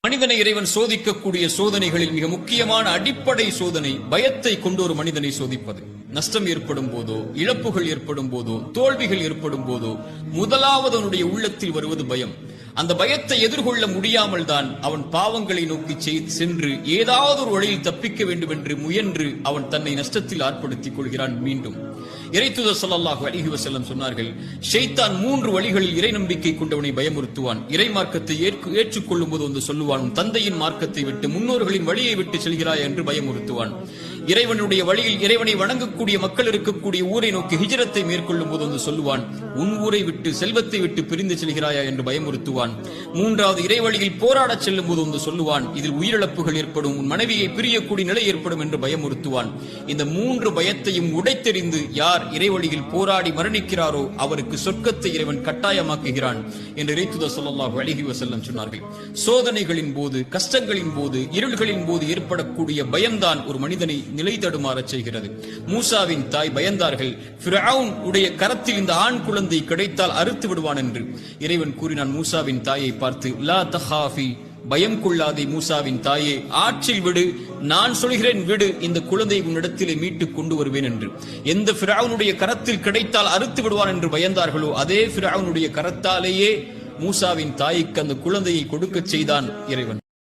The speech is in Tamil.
மனிதனை இறைவன் சோதிக்கக்கூடிய சோதனைகளில் மிக முக்கியமான அடிப்படை சோதனை பயத்தை கொண்டு ஒரு மனிதனை சோதிப்பது. நஷ்டம் ஏற்படும் போதோ, இழப்புகள் ஏற்படும் போதோ, தோல்விகள் ஏற்படும் போதோ முதலாவது அவனுடைய உள்ளத்தில் வருவது பயம். அந்த பயத்தை எதிர்கொள்ள முடியாமல் தான் அவன் பாவங்களை நோக்கி சென்று ஏதாவது ஒரு வழியில் தப்பிக்க வேண்டும் என்று முயன்று அவன் தன்னை நஷ்டத்தில் ஆட்படுத்திக் கொள்கிறான். மீண்டும் இறைத்தூதர் ஸல்லல்லாஹு அலைஹி வஸல்லம் சொன்னார்கள், ஷைத்தான் 3 வழிகளில் இறை நம்பிக்கை கொண்டவனை பயமுறுத்துவான். இறை மார்க்கத்தை ஏற்றுக்கொள்ளும் போது வந்து சொல்லுவான், தந்தையின் மார்க்கத்தை விட்டு முன்னோர்களின் வழியை விட்டு செல்கிறாய் என்று பயமுறுத்துவான். இறைவனுடைய வழியில் இறைவனை வணங்கக்கூடிய மக்கள் இருக்கக்கூடிய ஊரை நோக்கி ஹிஜ்ரத்தை மேற்கொள்ளும் போது வந்து சொல்லுவான், உன் ஊரை விட்டு செல்வத்தை விட்டு பிரிந்து செல்கிறாயா என்று பயமுறுத்துவான். 3வது இறை வழியில் போராடச் செல்லும் போது வந்து சொல்லுவான், இதில் உயிரிழப்புகள் ஏற்படும், உன் மனைவியை பிரியக்கூடிய நிலை ஏற்படும் என்று பயமுறுத்துவான். இந்த 3 பயத்தையும் உடைத்தெறிந்து யார் இறை வழியில் போராடி மரணிக்கிறாரோ அவருக்கு சொர்க்கத்தை இறைவன் கட்டாயமாக்குகிறான் என்று இறைத்தூதர் ஸல்லல்லாஹு அலைஹி வஸல்லம் சொன்னார்கள். சோதனைகளின் போது, கஷ்டங்களின் போது, இருள்களின் போது ஏற்படக்கூடிய பயம்தான் ஒரு மனிதனை நிலை தடுமாறச் செய்கிறது. மூசாவின் தாய் பயந்தார்கள், ஃபிரௌன் உடைய கரத்தில் இந்த ஆண் குழந்தை கிடைத்தால் அறுத்து விடுவான் என்று. இறைவன் கூறினான் மூசாவின் தாயை பார்த்து, லா தஹாஃபி, பயம் கொள்ளாதே மூசாவின் தாயே, ஆற்றில் விடு, நான் சொல்கிறேன் விடு, இந்த குழந்தை உன்னிடத்திலே மீட்டு கொண்டு வருவேன் என்று. எந்த ஃபிரௌனுடைய கரத்தில் கிடைத்தால் அறுத்து விடுவான் என்று பயந்தார்களோ அதே ஃபிரௌனுடைய கரத்தாலேயே மூசாவின் தாய்க்கு அந்த குழந்தையை கொடுக்க செய்தான் இறைவன்.